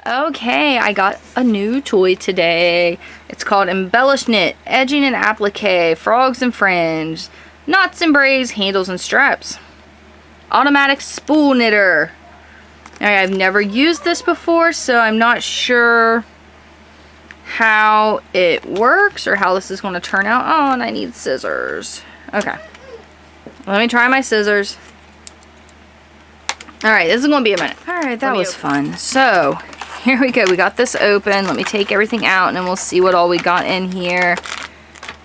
Okay, I got a new toy today. It's called Embellish Knit, Edging and Applique, Frogs and Fringe, Knots and Braids, Handles and Straps. Automatic spool knitter. Alright, I've never used this before, so I'm not sure how it works or how this is going to turn out. Oh, and I need scissors. Okay. Let me try my scissors. Alright, this is going to be a minute. Alright, that was fun. So, here we go. We got this open. Let me take everything out and then we'll see what all we got in here.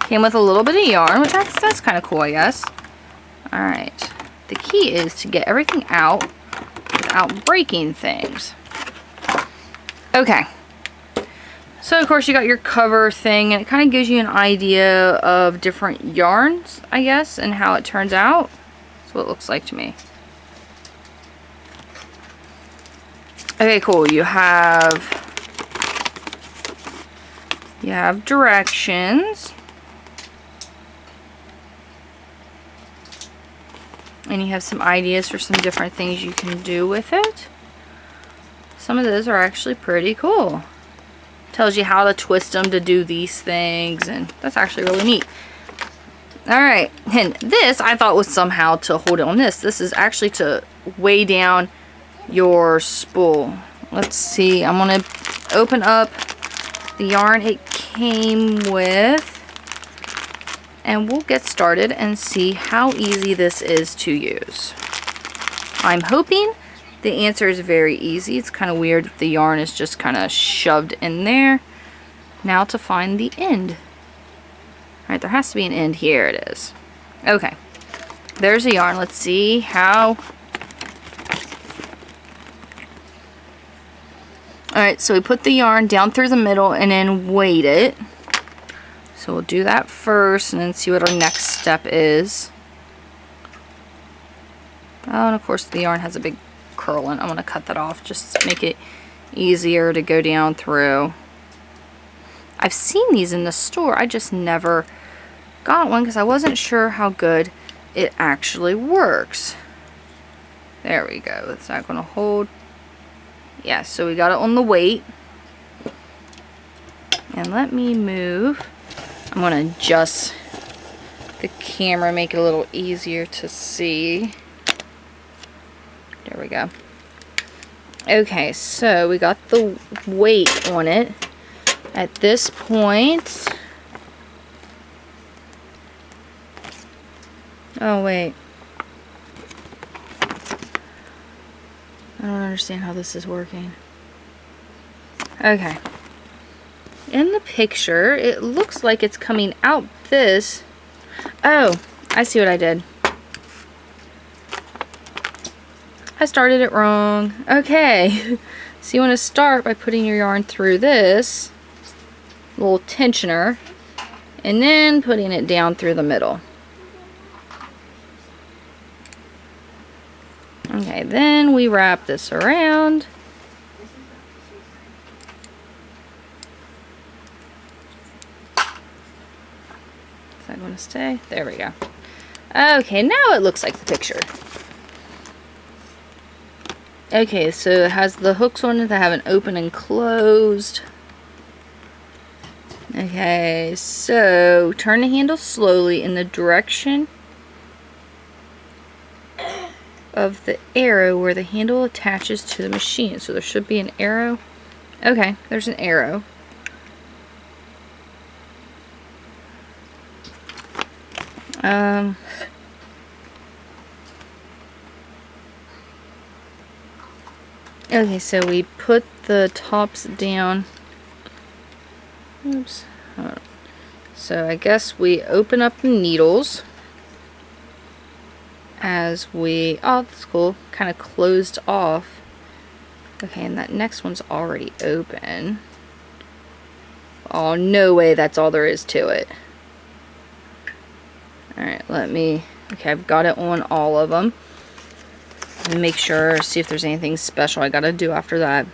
Came with a little bit of yarn, which that's kind of cool, I guess. Alright. The key is to get everything out without breaking things. Okay. So, of course, you got your cover thing, and it kind of gives you an idea of different yarns, I guess, and how it turns out. That's what it looks like to me. Okay, cool. You have directions. And you have some ideas for some different things you can do with it. Some of those are actually pretty cool. Tells you how to twist them to do these things, and that's actually really neat. Alright, and this I thought was somehow to hold it on this. This is actually to weigh down your spool. Let's see, I'm going to open up the yarn it came with, and we'll get started and see how easy this is to use. I'm hoping the answer is very easy. It's kind of weird that the yarn is just kind of shoved in there. Now to find the end. Alright, there has to be an end. Here it is. Okay. There's a yarn. Let's see how... Alright, so we put the yarn down through the middle and then weight it. So we'll do that first and then see what our next step is. Oh, and of course the yarn has a big curl in. I'm going to cut that off just to make it easier to go down through. I've seen these in the store. I just never got one because I wasn't sure how good it actually works. There we go. Is that going to hold? Yeah, so we got it on the weight. And let me move. I'm going to adjust the camera, make it a little easier to see. There we go. Okay, so we got the weight on it. At this point... Oh, wait. I don't understand how this is working. Okay. In the picture, it looks like it's coming out this. Oh, I see what I did. I started it wrong. Okay. So you want to start by putting your yarn through this little tensioner and then putting it down through the middle. Okay, then we wrap this around. Is that going to stay? There we go. Okay, now it looks like the picture. Okay, so it has the hooks on it that have an open and closed. Okay, so turn the handle slowly in the direction of the arrow where the handle attaches to the machine. So there should be an arrow. Okay, there's an arrow. Okay, so we put the tops down. Oops. So I guess we open up the needles as we, oh, that's cool, kind of closed off. Okay, and that next one's already open. Oh, no way that's all there is to it. Alright, let me, okay, I've got it on all of them. And make sure, see if there's anything special I gotta do after that.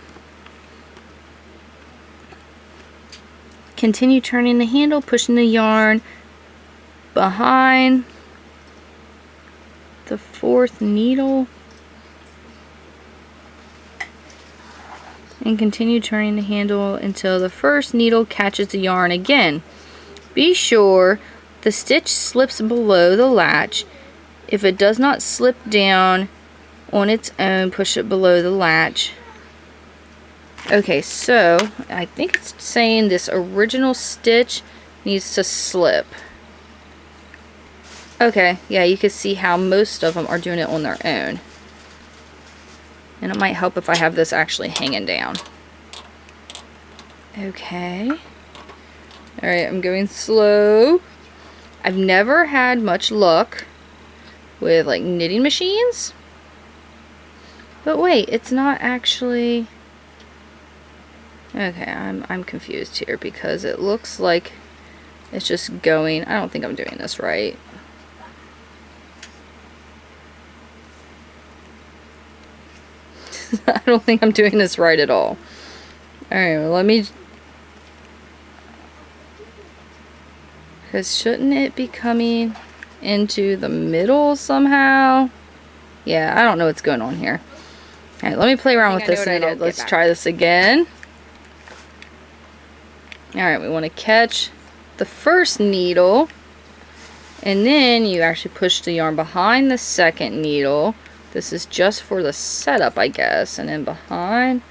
Continue turning the handle, pushing the yarn behind the fourth needle. And continue turning the handle until the first needle catches the yarn again. Be sure the stitch slips below the latch. If it does not slip down on its own, push it below the latch. Okay, so I think it's saying this original stitch needs to slip. Okay, yeah, you can see how most of them are doing it on their own. And it might help if I have this actually hanging down. Okay. Alright, I'm going slow. I've never had much luck with like knitting machines. But wait, it's not actually... Okay, I'm confused here because it looks like it's just going... I don't think I'm doing this right. I don't think I'm doing this right at all. Alright, well, let me... Because shouldn't it be coming into the middle somehow? Yeah, I don't know what's going on here. Alright, let me play around with this and let's try this again. Alright, we want to catch the first needle. And then you actually push the yarn behind the second needle. This is just for the setup, I guess. And then behind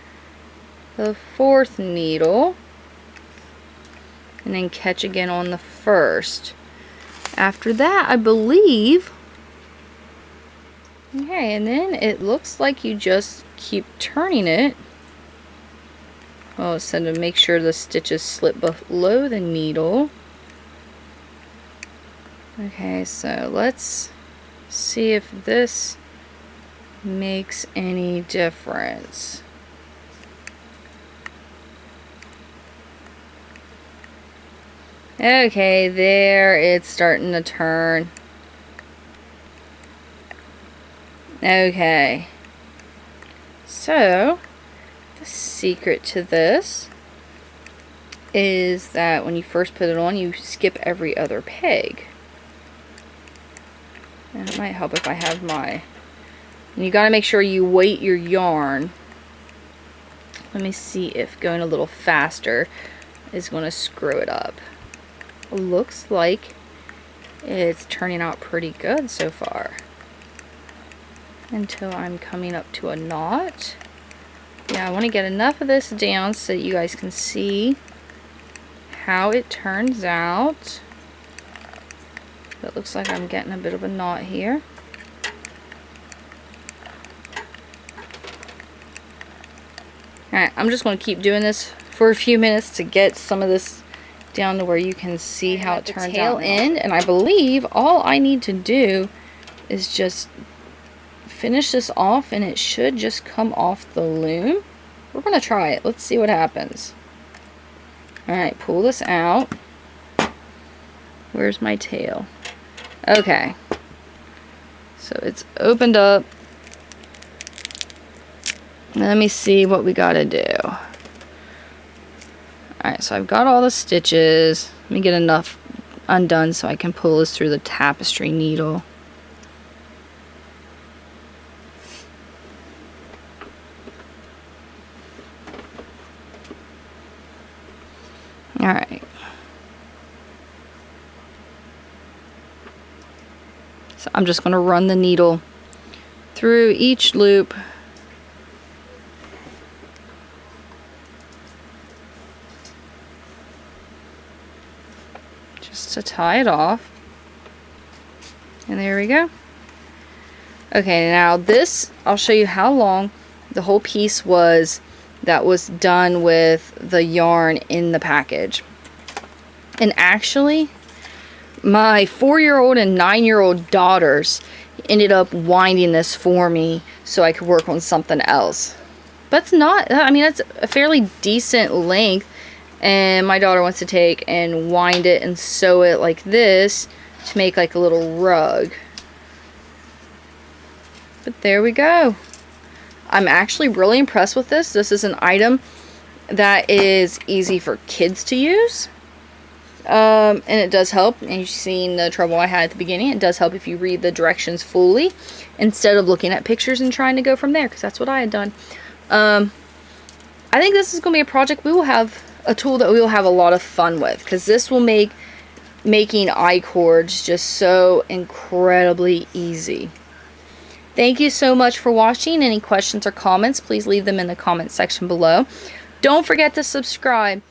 the fourth needle. And then catch again on the first. After that, I believe... Okay, and then it looks like you just keep turning it. Oh, it said to make sure the stitches slip below the needle. Okay, so let's see if this makes any difference. Okay, there it's starting to turn. Okay. So, the secret to this is that when you first put it on, you skip every other peg. And it might help if I have my... And you gotta make sure you weight your yarn. Let me see if going a little faster is gonna screw it up. Looks like it's turning out pretty good so far. Until I'm coming up to a knot. Yeah, I want to get enough of this down so that you guys can see how it turns out. It looks like I'm getting a bit of a knot here. Alright, I'm just going to keep doing this for a few minutes to get some of this down to where you can see how it turns out. And I believe all I need to do is just finish this off and it should just come off the loom. We're going to try it. Let's see what happens. Alright, pull this out. Where's my tail? Okay. So it's opened up. Let me see what we got to do. Alright, so I've got all the stitches. Let me get enough undone so I can pull this through the tapestry needle. Alright. So I'm just going to run the needle through each loop. Just to tie it off. And there we go. Okay, now this, I'll show you how long the whole piece was that was done with the yarn in the package. And actually, my 4-year-old and 9-year-old daughters ended up winding this for me so I could work on something else. But it's not, I mean, that's a fairly decent length. And my daughter wants to take and wind it and sew it like this to make like a little rug. But there we go. I'm actually really impressed with this. This is an item that is easy for kids to use. And it does help. And you've seen the trouble I had at the beginning. It does help if you read the directions fully instead of looking at pictures and trying to go from there, because that's what I had done. I think this is going to be a project we will have, a tool that we will have a lot of fun with, because this will make making I-cords just so incredibly easy. Thank you so much for watching. Any questions or comments, please leave them in the comment section below. Don't forget to subscribe.